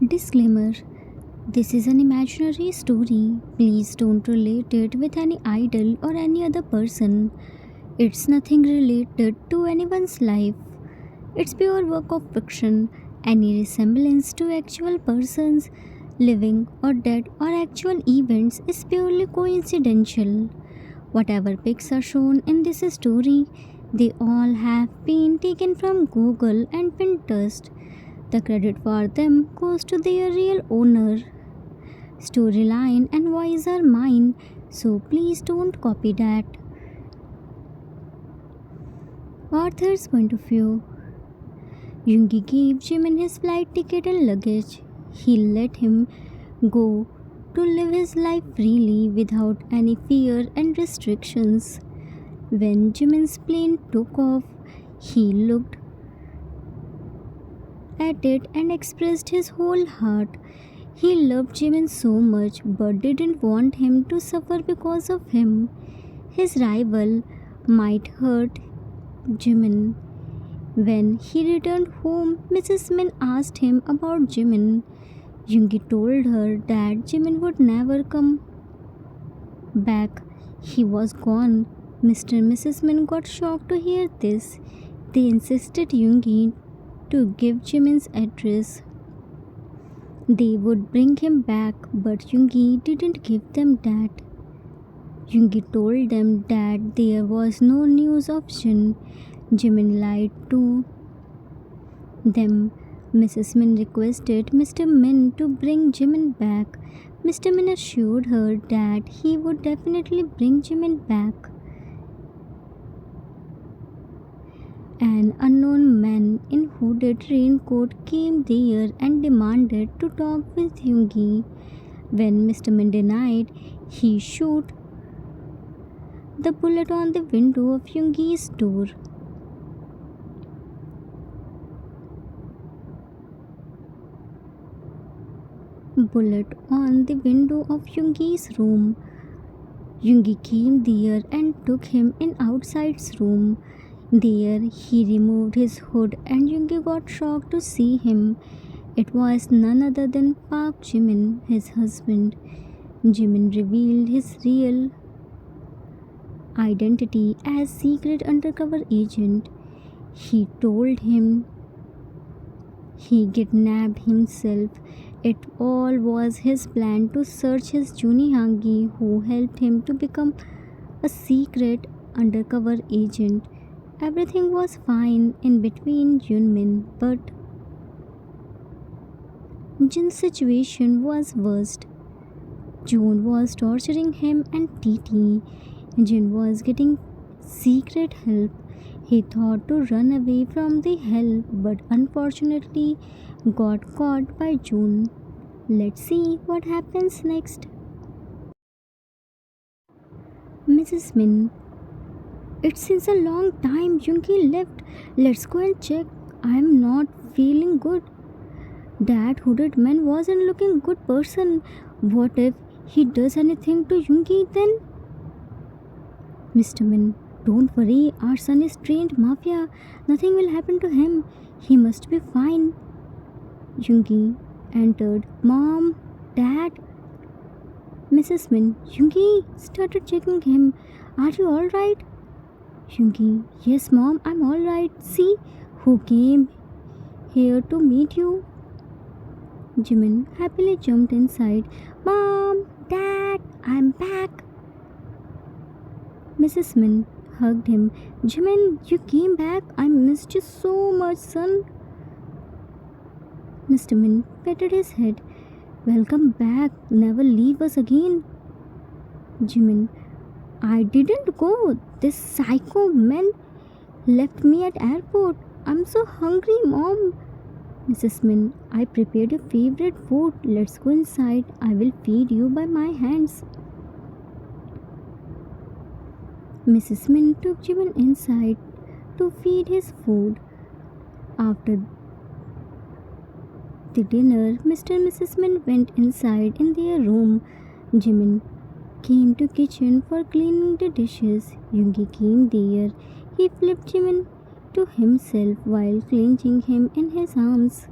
Disclaimer: this is an imaginary story. Please don't relate it with any idol or any other person. It's nothing related to anyone's life. It's pure work of fiction. Any resemblance to actual persons, living or dead, or actual events is purely coincidental. Whatever pics are shown in this story, they all have been taken from Google and Pinterest. The credit for them goes to their real owner. Storyline and voice are mine, so please don't copy that. Arthur's point of view. Yoongi gave Jimin his flight ticket and luggage. He let him go to live his life freely without any fear and restrictions. When Jimin's plane took off, he looked at it and expressed his whole heart. He loved Jimin so much but didn't want him to suffer because of him. His rival might hurt Jimin. When he returned home, Mrs. Min asked him about Jimin. Yoongi told her that Jimin would never come back. He was gone. Mr. and Mrs. Min got shocked to hear this. They insisted Yoongi to give Jimin's address. They would bring him back, but Yoongi didn't give them that. Yoongi told them that there was no news of Jin. Jimin lied to them. Mrs. Min requested Mr. Min to bring Jimin back. Mr. Min assured her that he would definitely bring Jimin back. An unknown man in hooded raincoat came there and demanded to talk with Yoongi. When Mr. Min denied, he shot the bullet on the window of Yoongi's door. Bullet on the window of Yoongi's room. Yoongi came there and took him in outside's room. There he removed his hood and Yoongi got shocked to see him. It was none other than Park Jimin, his husband. Jimin revealed his real identity as secret undercover agent. He told him he kidnapped himself. It all was his plan to search his Juni Hangi, who helped him to become a secret undercover agent. Everything was fine in between Junmin, but Jin's situation was worst. June was torturing him and TT. Jin was getting secret help. He thought to run away from the help, but unfortunately got caught by June. Let's see what happens next. Mrs. Min. It's since a long time Yoongi left. Let's go and check. I'm not feeling good. That hooded man wasn't looking good person. What if he does anything to Yoongi then? Mr. Min, don't worry. Our son is trained mafia. Nothing will happen to him. He must be fine. Yoongi entered. Mom, Dad. Mrs. Min, Yoongi started checking him. Are you alright? Yoongi, yes mom, I'm alright. See who came here to meet you. Jimin happily jumped inside. Mom, Dad, I'm back. Mrs. Min hugged him. Jimin, you came back. I missed you so much, son. Mr. Min patted his head. Welcome back. Never leave us again. Jimin, I didn't go. This psycho man left me at airport. I'm so hungry, Mom. Mrs. Min, I prepared your favorite food. Let's go inside. I will feed you by my hands. Mrs. Min took Jimin inside to feed his food. After the dinner, Mr. and Mrs. Min went inside in their room. Jimin came to kitchen for cleaning the dishes. Yoongi came there. He flipped Jimin to himself while clenching him in his arms.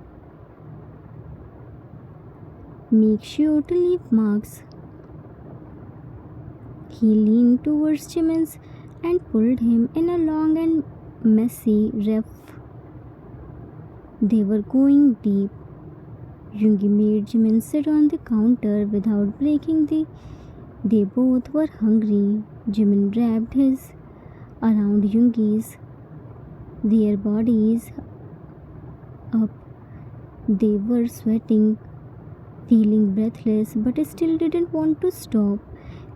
Make sure to leave marks. He leaned towards Jimin's and pulled him in a long and messy riff. They were going deep. Yoongi made Jimin sit on the counter without breaking the. They both were hungry. Jimin wrapped his around Yoongi's, their bodies up. They were sweating, feeling breathless, but still didn't want to stop.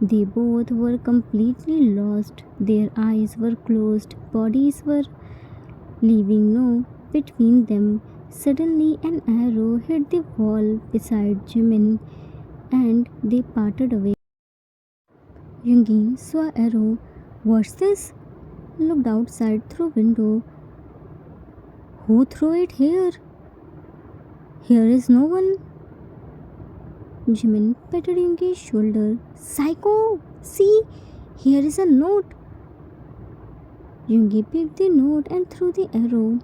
They both were completely lost. Their eyes were closed, bodies were leaving no between them. Suddenly, an arrow hit the wall beside Jimin and they parted away. Yoongi saw arrow. What's this? Looked outside through window. Who threw it here? Here is no one. Jimin patted Yoongi's shoulder. Psycho! See, here is a note. Yoongi picked the note and threw the arrow.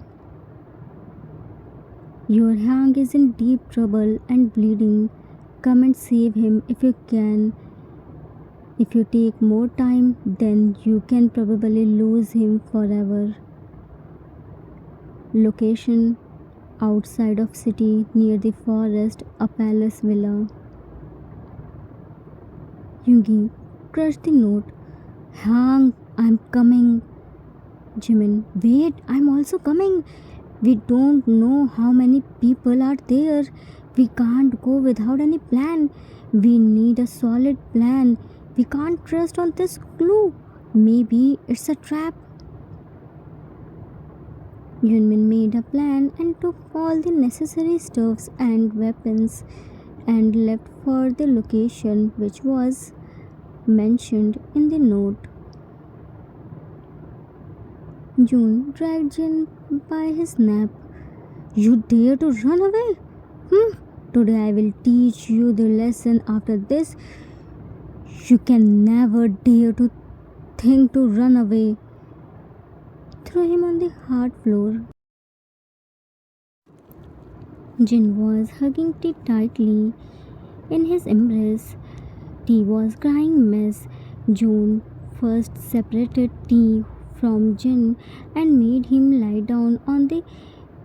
Your Hang is in deep trouble and bleeding. Come and save him if you can. If you take more time, then you can probably lose him forever. Location: outside of city, near the forest, a palace villa. Yoongi crushed the note. Hang, I'm coming. Jimin, wait, I'm also coming. We don't know how many people are there. We can't go without any plan. We need a solid plan. We can't trust on this clue. Maybe it's a trap. Yunmin made a plan and took all the necessary stuffs and weapons and left for the location which was mentioned in the note. June dragged Jin by his neck. You dare to run away? Today I will teach you the lesson. After this, you can never dare to think to run away. Threw him on the hard floor. Jin was hugging T tightly in his embrace. T was crying mess. June first separated T from Jin and made him lie down on the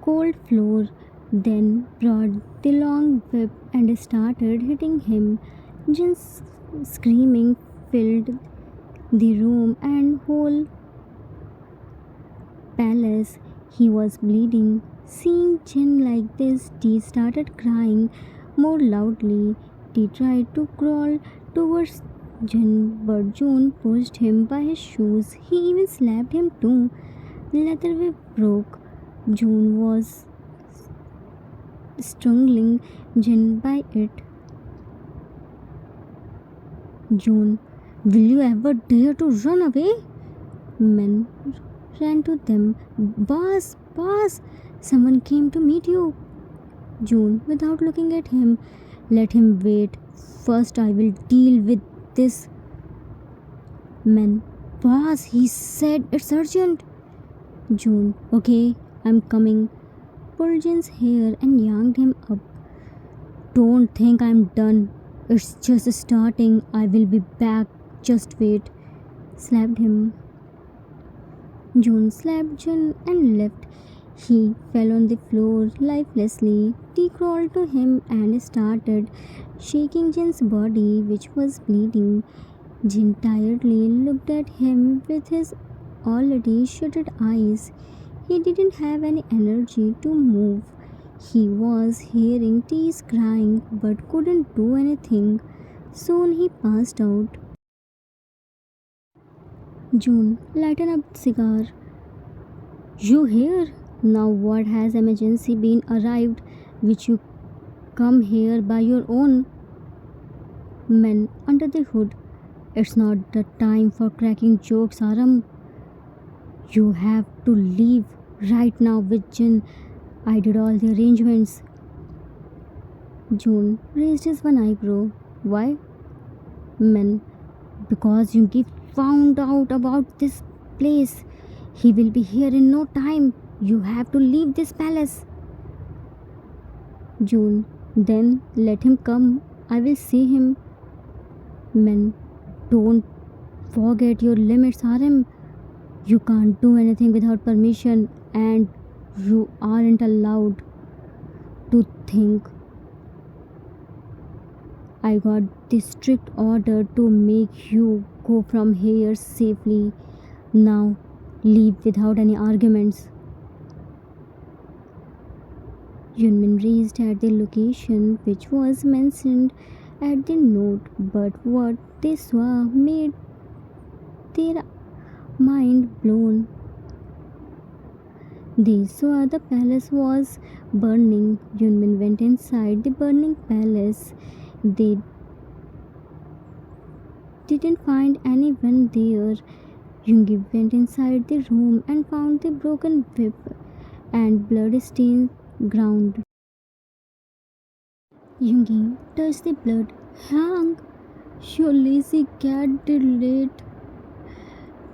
cold floor, then brought the long whip and started hitting him. Jin's screaming filled the room and whole palace. He was bleeding. Seeing Jin like this, T started crying more loudly. T tried to crawl towards Jin, but June pushed him by his shoes. He even slapped him too. The leather whip broke. June was strangling Jin by it. June, will you ever dare to run away? Men ran to them. Boss, boss, someone came to meet you. June, without looking at him, let him wait. First, I will deal with this. Men, boss, he said it's urgent. June, okay, I'm coming. Pulled Jin's hair and yanked him up. Don't think I'm done. It's just starting. I will be back. Just wait. Slapped him. June slapped Jin and left. He fell on the floor lifelessly. T crawled to him and started shaking Jin's body, which was bleeding. Jin tiredly looked at him with his already shuttered eyes. He didn't have any energy to move. He was hearing T's crying but couldn't do anything. Soon he passed out. June lighted up the cigar. You here? Now what has emergency been arrived which you come here by your own? Men under the hood. It's not the time for cracking jokes, Aram. You have to leave right now with Jin. I did all the arrangements. June raised his one eyebrow. Why? Men. Because Yoongi found out about this place. He will be here in no time. You have to leave this palace. June. Then let him come. I will see him. Men, don't forget your limits, RM. You can't do anything without permission, and you aren't allowed to think. I got this strict order to make you go from here safely. Now, leave without any arguments. Yunmin reached at the location which was mentioned at the note, but what they saw made their mind blown. They saw the palace was burning. Yunmin went inside the burning palace. They didn't find anyone there. Yungi went inside the room and found the broken whip and blood-stained ground. Yungi touched the blood. Hang, your lazy cat did it.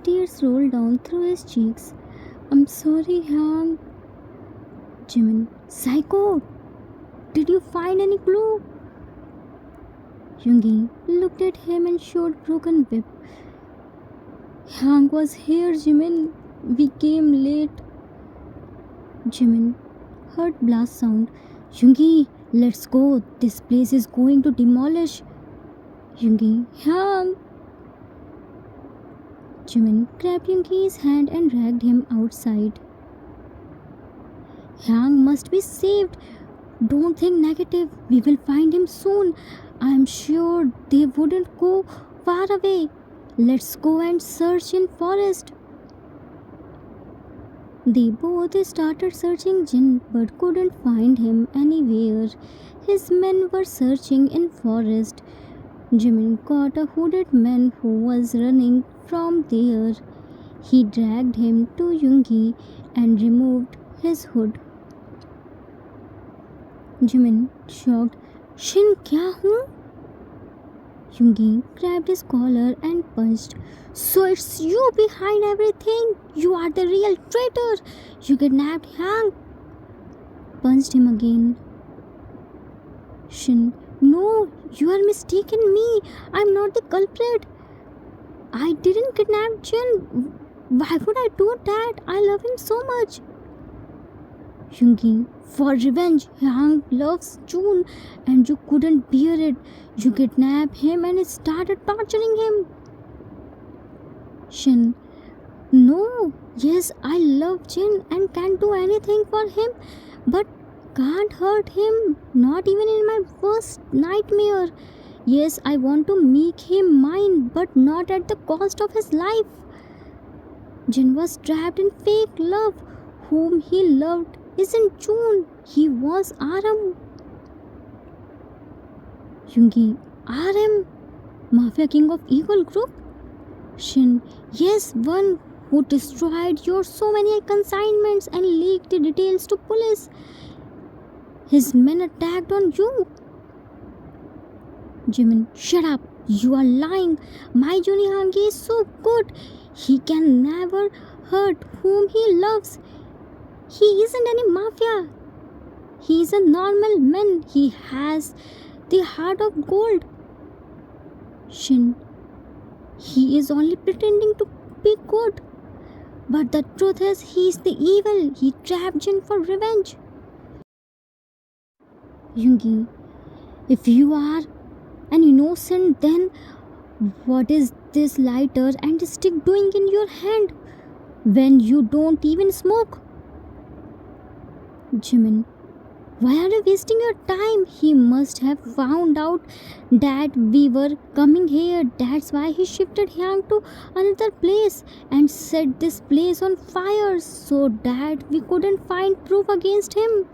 Tears rolled down through his cheeks. I'm sorry, Hang. Jimin, psycho! Did you find any clue? Yungi looked at him and showed broken whip. Hang was here, Jimin. We came late. Jimin heard blast sound. Yungi, let's go. This place is going to demolish. Yungi, Hang. Jimin grabbed Yungi's hand and dragged him outside. Hang must be saved. Don't think negative. We will find him soon. I'm sure they wouldn't go far away. Let's go and search in forest. They both started searching Jin but couldn't find him anywhere. His men were searching in forest. Jimin caught a hooded man who was running from there. He dragged him to Yungi and removed his hood. Jimin, shocked, Shin, kya hu? Yungi grabbed his collar and punched. So it's you behind everything. You are the real traitor. You kidnapped Hang. Punched him again. Shin, no, you are mistaken me. I'm not the culprit. I didn't kidnap Jin. Why would I do that? I love him so much. Yungi, for revenge, Hang loves June and you couldn't bear it. You kidnapped him and started torturing him. Shin, no, yes, I love Jin and can do anything for him, but can't hurt him, not even in my worst nightmare. Yes, I want to make him mine, but not at the cost of his life. Jin was trapped in fake love. Whom he loved isn't June, he was Aram. Yungi, RM, Mafia King of Evil Group? Shin, yes, one who destroyed your so many consignments and leaked the details to police. His men attacked on you. Jimin, shut up, you are lying. My Junihangi is so good. He can never hurt whom he loves. He isn't any mafia. He is a normal man. He has the heart of gold. Shin, he is only pretending to be good. But the truth is, he is the evil. He trapped Jin for revenge. Yungi, if you are an innocent, then what is this lighter and stick doing in your hand when you don't even smoke? Jimin, why are you wasting your time? He must have found out that we were coming here. That's why he shifted Hyang to another place and set this place on fire so that we couldn't find proof against him.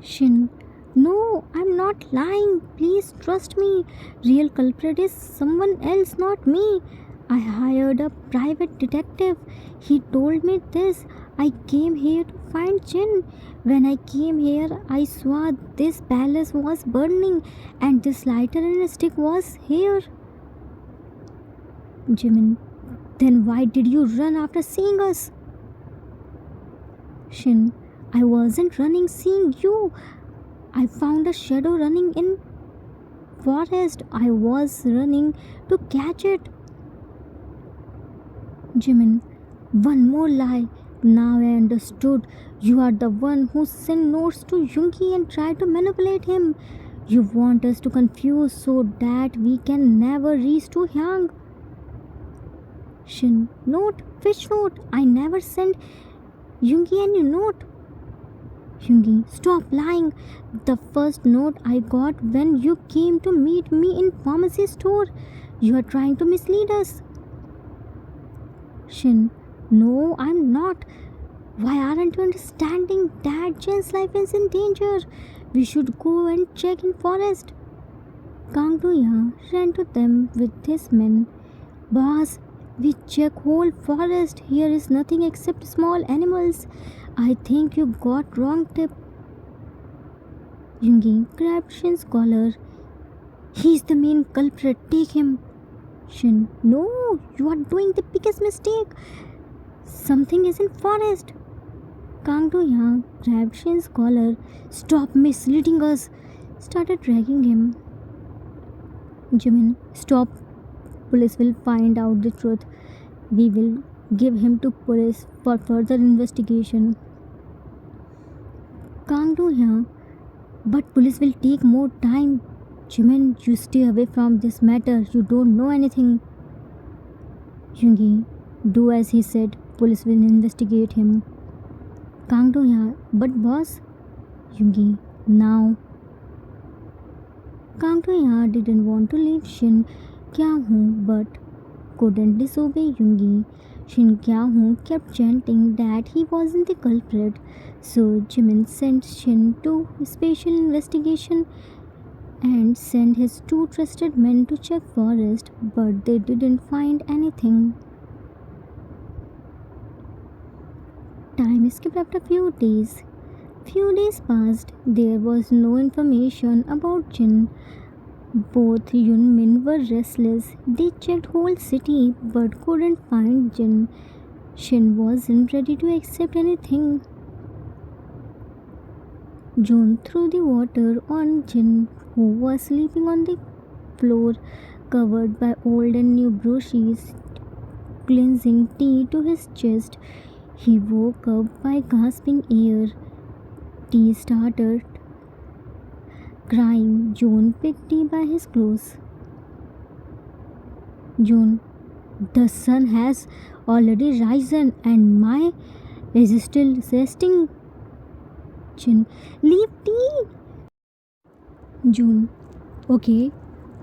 Shin, no, I'm not lying. Please trust me. Real culprit is someone else, not me. I hired a private detective. He told me this. I came here to find Jin. When I came here, I saw this palace was burning and this lighter and stick was here. Jimin, then why did you run after seeing us? Shin, I wasn't running seeing you. I found a shadow running in forest. I was running to catch it. Jimin, one more lie. Now I understood. You are the one who sent notes to Yungi and tried to manipulate him. You want us to confuse so that we can never reach to Hyang. Shin, note? Which note? I never sent Yungi any note. Yungi, stop lying. The first note I got when you came to meet me in pharmacy store. You are trying to mislead us. Shin, no, I'm not. Why aren't you understanding that Jin's life is in danger? We should go and check in forest. Kang Do-ya ran to them with his men. Boss, we check whole forest. Here is nothing except small animals. I think you got wrong tip. Yungi grabbed Shin's collar. He's the main culprit. Take him. Shin, no, you are doing the biggest mistake. Something is in forest. Kang Do-ya grabbed Shin's collar. Stop misleading us. Started dragging him. Jimin, stop. Police will find out the truth. We will give him to police for further investigation. Kang Do-ya, but police will take more time. Jimin, you stay away from this matter. You don't know anything. Yungi, do as he said. Police will investigate him. Kang Do-ya, but boss. Yungi, now. Kang Do-ya didn't want to leave Shin Kya Hu but couldn't disobey Yungi. Shin Kya Hu kept chanting that he wasn't the culprit, so Jimin sent Shin to special investigation and sent his two trusted men to check forest, but they didn't find anything. Time skipped after few days. Few days passed. There was no information about Jin. Both Yunmin were restless. They checked whole city but couldn't find Jin. Shin wasn't ready to accept anything. June threw the water on Jin, who was sleeping on the floor covered by old and new brushes, cleansing tea to his chest. He woke up by gasping air. Tea started crying. June picked tea by his clothes. June, the sun has already risen and my is still resting. Jin, leave tea. June, okay,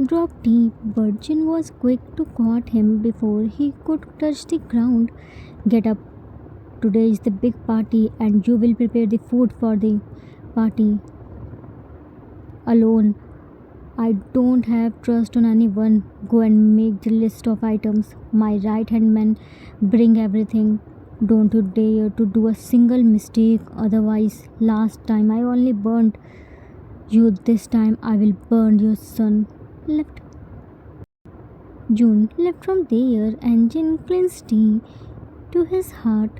drop tea, but Jin was quick to caught him before he could touch the ground. Get up. Today is the big party and you will prepare the food for the party. Alone. I don't have trust on anyone. Go and make the list of items. My right hand man bring everything. Don't you dare to do a single mistake, otherwise last time I only burnt you, this time I will burn your son. Left. June left from there and Jin cleansed tea to his heart.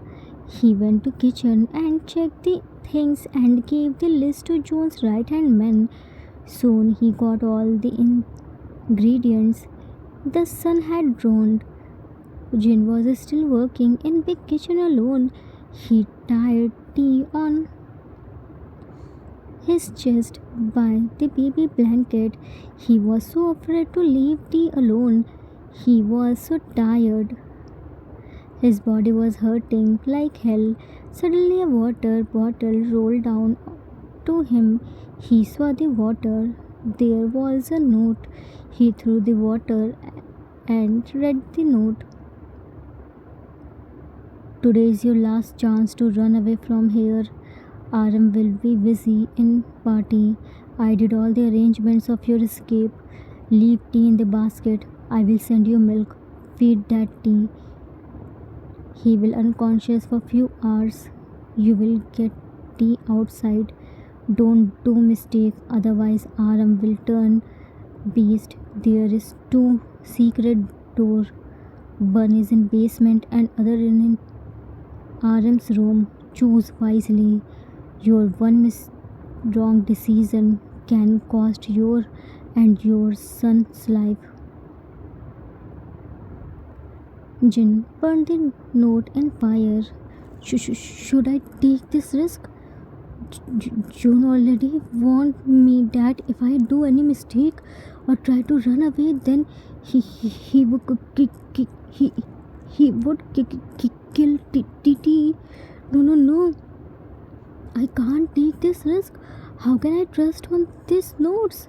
He went to kitchen and checked the things and gave the list to June's right hand man. Soon he got all the ingredients. The sun had dawned. Jin was still working in big kitchen alone. He tied tea on his chest by the baby blanket. He was so afraid to leave tea alone. He was so tired. His body was hurting like hell. Suddenly a water bottle rolled down to him. He saw the water. There was a note. He threw the water and read the note. Today is your last chance to run away from here. Aram will be busy in party. I did all the arrangements of your escape. Leave tea in the basket. I will send you milk. Feed that tea. He will unconscious for few hours. You will get tea outside. Don't do mistake, otherwise Aram will turn beast. There is two secret door. One is in basement and other in Aram's room. Choose wisely. Your one wrong decision can cost your and your son's life. Jin burned the note in fire. Should I take this risk? June already warned me that if I do any mistake or try to run away, then he would he would kill TT. No, no, no. I can't take this risk. How can I trust on these notes?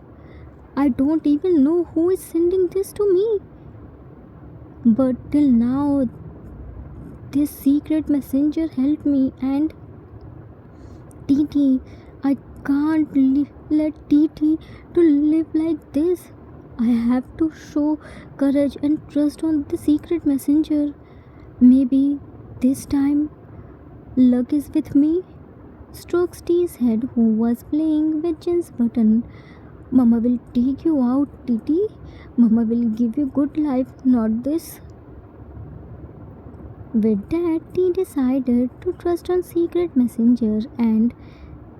I don't even know who is sending this to me. But till now, this secret messenger helped me, and TT, I can't let TT to live like this. I have to show courage and trust on the secret messenger. Maybe this time luck is with me. Strokes T's head, who was playing with Jin's button. Mama will take you out, Titi. Mama will give you good life, not this. With that, T decided to trust on Secret Messenger and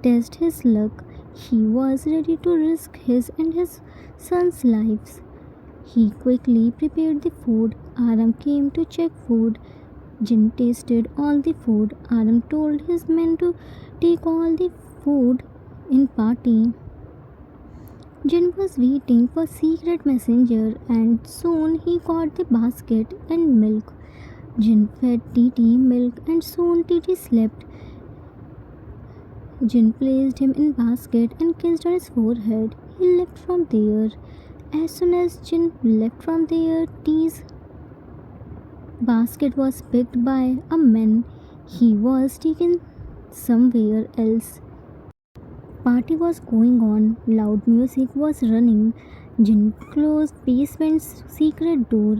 test his luck. He was ready to risk his and his son's lives. He quickly prepared the food. Aram came to check food. Jin tasted all the food. Aram told his men to take all the food in party. Jin was waiting for Secret Messenger and soon he got the basket and milk. Jin fed Titi milk and soon Titi slept. Jin placed him in basket and kissed on his forehead. He left from there. As soon as Jin left from there, T's basket was picked by a man. He was taken somewhere else. Party was going on. Loud music was running. Jin closed basement's secret door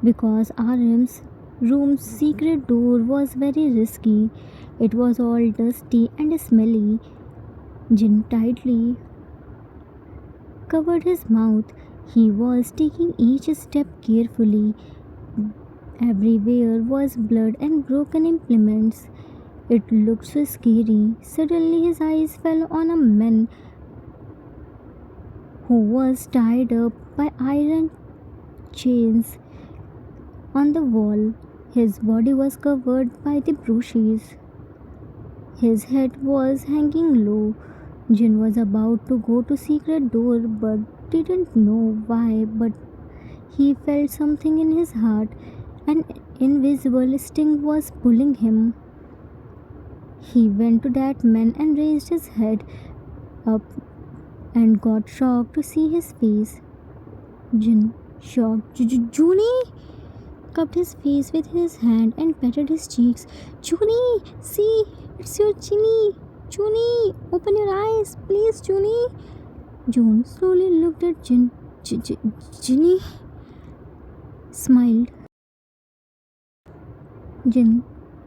because Aram's room's secret door was very risky. It was all dusty and smelly. Jin tightly covered his mouth. He was taking each step carefully. Everywhere was blood and broken implements. It looked so scary. Suddenly his eyes fell on a man who was tied up by iron chains on the wall. His body was covered by the bruises. His head was hanging low. Jin was about to go to secret door but didn't know why, but he felt something in his heart. An invisible sting was pulling him. He went to that man and raised his head up and got shocked to see his face. Jin, shocked. Junie! Cupped his face with his hand and patted his cheeks. Junie! See! It's your Ginny! Junie! Open your eyes! Please, Junie! June slowly looked at Jin. Ginny smiled. Jin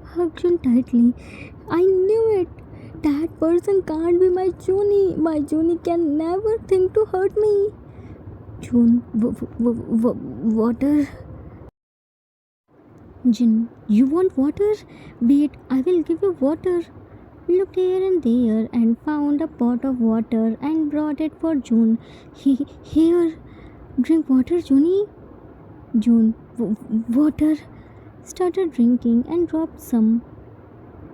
hugged June tightly. I knew it! That person can't be my Junie. My Junie can never think to hurt me. June, water. Jin, you want water? Wait, I will give you water. Looked here and there and found a pot of water and brought it for June. Here, drink water, Junie. June, water. Started drinking and dropped some.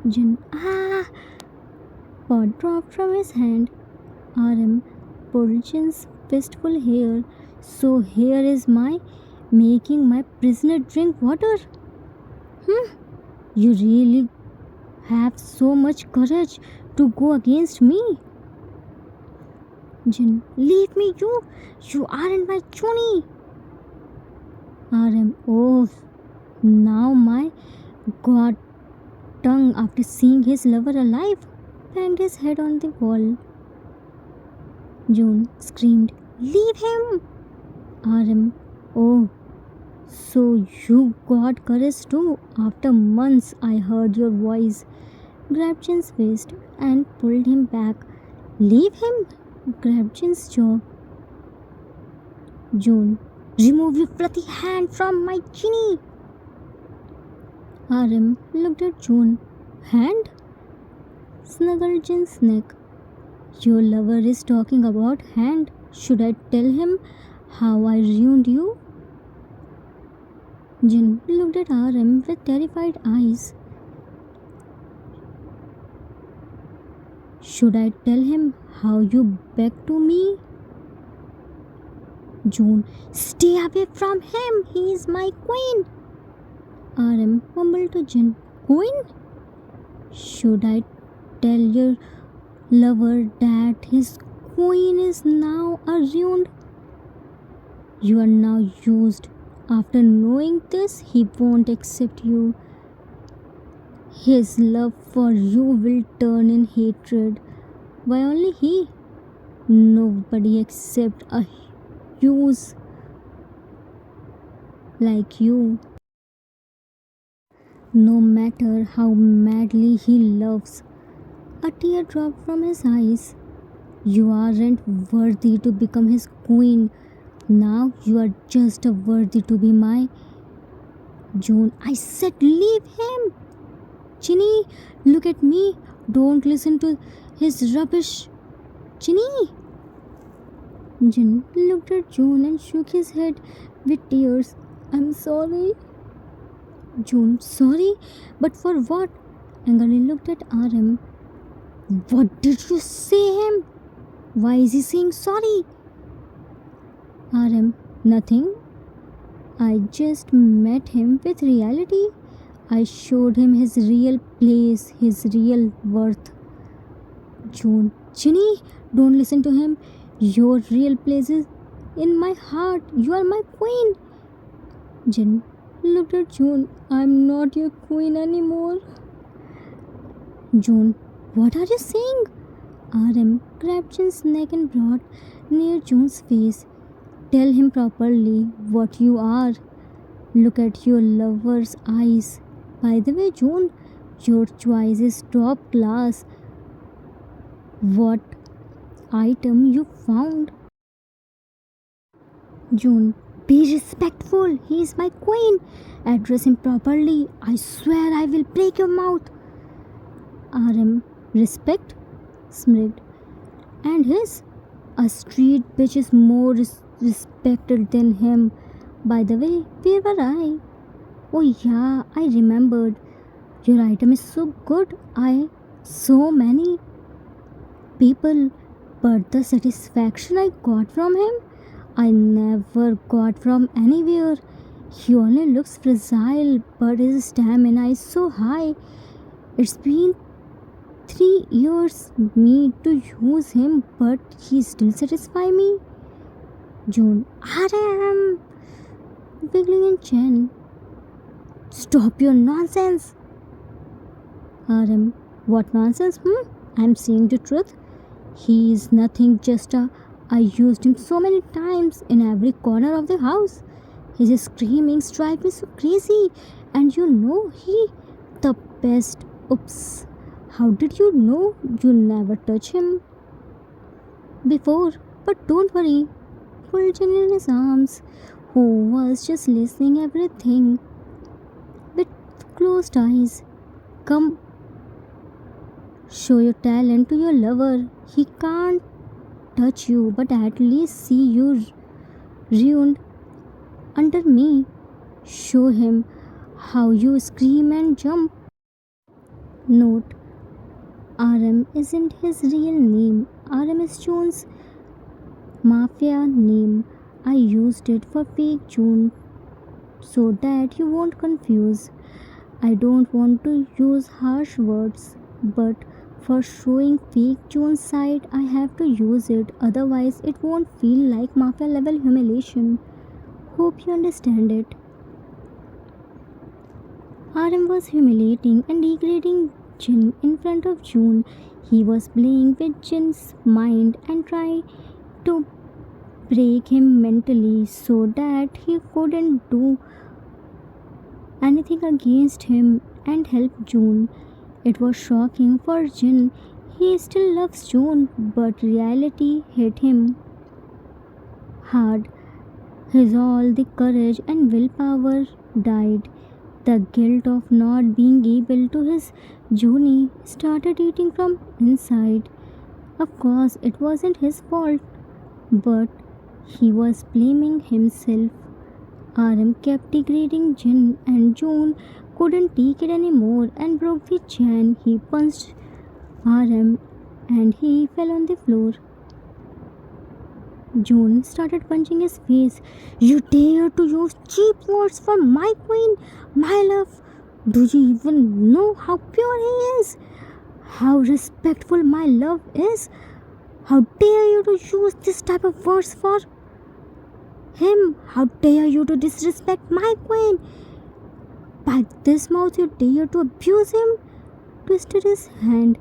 Jin, ah! Pot dropped from his hand. Aram pulled Jin's fistful hair. So here is my making my prisoner drink water. You really have so much courage to go against me. Jin, leave me, you aren't my Junie. Aram, oh, now my God tongue after seeing his lover alive, banged his head on the wall. June screamed, leave him. Aram, oh, so you got courage too. After months I heard your voice. Grabbed Jin's waist and pulled him back. Leave him. Grabbed Jin's jaw. June, remove your bloody hand from my Ginny. Aram looked at June. Hand? Snuggled Jin's neck. Your lover is talking about hand. Should I tell him how I ruined you? Jin looked at RM with terrified eyes. Should I tell him how you begged to me? June, stay away from him. He is my queen. RM mumbled to Jin. Queen? Should I tell your lover that his queen is now a ruined? You are now used. After knowing this, he won't accept you. His love for you will turn in hatred. Why only he? Nobody except a use like you. No matter how madly he loves. A tear dropped from his eyes. You aren't worthy to become his queen. Now you are just worthy to be my June. I said leave him. Ginny, look at me. Don't listen to his rubbish. Ginny. Jin looked at June and shook his head with tears. I'm sorry. June, sorry? But for what? Angali looked at RM. What did you say him? Why is he saying sorry? RM, nothing. I just met him with reality. I showed him his real place, his real worth. June, Ginny, don't listen to him. Your real place is in my heart. You are my queen. Jin looked at June. I'm not your queen anymore. June, what are you saying? RM grabbed Jin's neck and brought near June's face. Tell him properly what you are. Look at your lover's eyes. By the way, June, your choice is top class. What item you found? June, be respectful. He is my queen. Address him properly. I swear I will break your mouth. RM, respect? Smirked. And his? A street bitch is more respected than him. By the way, where were I? Oh yeah, I remembered. Your item is so good. So many people, but the satisfaction I got from him, I never got from anywhere. He only looks fragile, but his stamina is so high. It's been 3 years me to use him, but he still satisfy me. June, RM, wiggling in chin. Stop your nonsense. RM, what nonsense? I'm saying the truth. He is nothing, just a. I used him so many times in every corner of the house. His screamings drive me so crazy. And you know he the best. Oops. How did you know you never touch him before? But don't worry. Pulled Jin in his arms, who was just listening everything with closed eyes. Come, show your talent to your lover. He can't touch you, but at least see you ruined under me. Show him how you scream and jump. Note: RM isn't his real name. RM is June's mafia name. I used it for fake June so that you won't confuse. I don't want to use harsh words, but for showing fake June's side, I have to use it. Otherwise, it won't feel like mafia level humiliation. Hope you understand it. RM was humiliating and degrading Jin in front of June. He was playing with Jin's mind and trying to break him mentally so that he couldn't do anything against him and help June. It was shocking for Jin. He still loves June, but reality hit him hard. His all the courage and willpower died. The guilt of not being able to his Junie started eating from inside. Of course, it wasn't his fault, but he was blaming himself. RM kept degrading Jin, and June couldn't take it anymore and broke the chain. He punched RM and he fell on the floor. June started punching his face. You dare to use cheap words for my queen, my love. Do you even know how pure he is? How respectful my love is? How dare you to use this type of words for him? How dare you to disrespect my queen? By this mouth you dare to abuse him? Twisted his hand.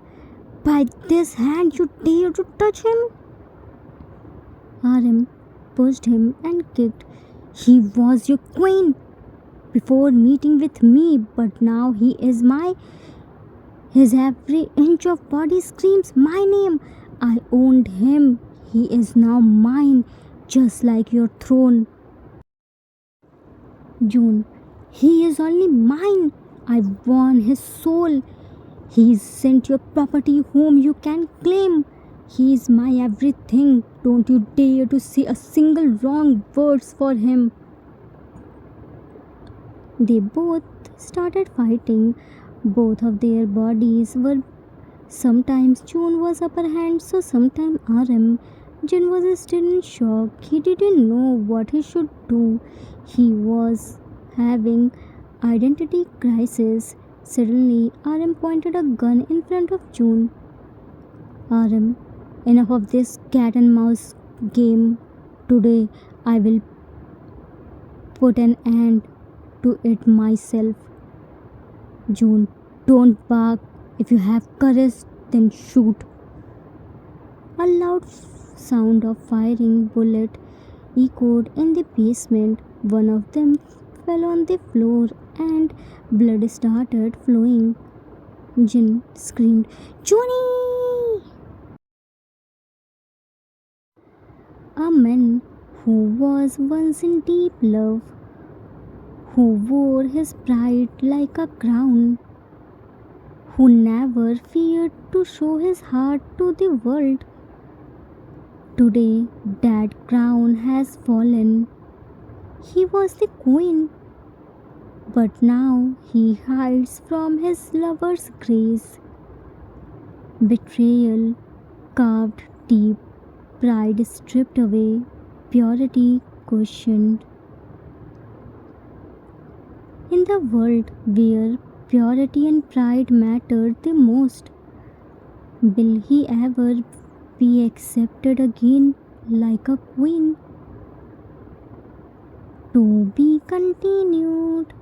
By this hand you dare to touch him? RM pushed him and kicked. He was your queen before meeting with me, but now he is his every inch of body screams my name. I owned him. He is now mine, just like your throne. June, he is only mine. I won his soul. He isn't your property whom you can claim. He is my everything. Don't you dare to say a single wrong words for him. They both started fighting. Both of their bodies were sometimes June was upper hand, so sometimes RM. Jin was still in shock. He didn't know what he should do. He was having identity crisis. Suddenly, RM pointed a gun in front of June. RM, enough of this cat and mouse game. Today, I will put an end to it myself. June, don't bark. If you have courage, then shoot. A loud sound of firing bullet echoed in the basement. One of them fell on the floor and blood started flowing. Jin screamed, Johnny! A man who was once in deep love, who wore his pride like a crown, who never feared to show his heart to the world. Today, that crown has fallen. He was the queen, but now he hides from his lover's grace. Betrayal carved deep, pride stripped away, purity questioned. In the world where purity and pride mattered the most, will he ever be accepted again like a queen? To be continued.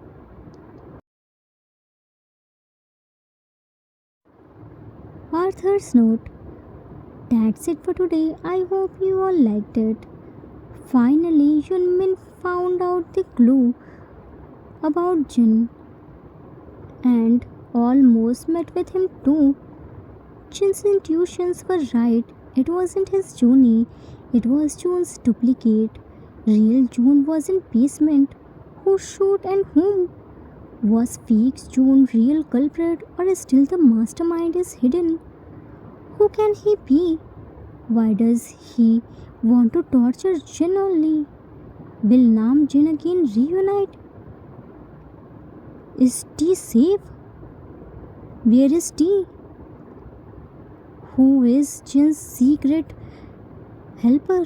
Author's note. That's it for today. I hope you all liked it. Finally, Yunmin found out the clue about Jin and almost met with him too. Jin's intuitions were right. It wasn't his Juni, it was June's duplicate. Real June was in basement. Who shoot and whom? Was fake June real culprit or still the mastermind is hidden? Who can he be? Why does he want to torture Jin only? Will Nam Jin again reunite? Is T safe? Where is T? Who is Jin's secret helper?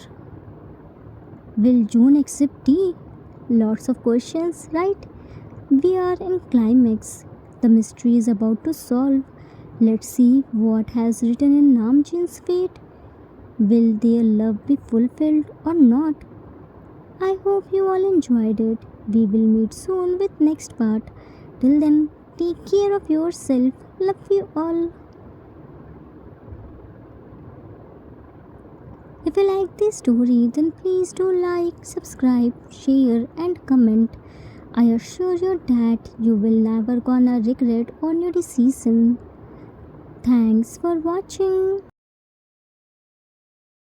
Will June accept T? Lots of questions, right? We are in climax. The mystery is about to solve. Let's see what has written in Namjin's fate. Will their love be fulfilled or not? I hope you all enjoyed it. We will meet soon with next part. Till then, take care of yourself. Love you all. If you like this story, then please do like, subscribe, share and comment. I assure you that you will never gonna regret on your decision. Thanks for watching.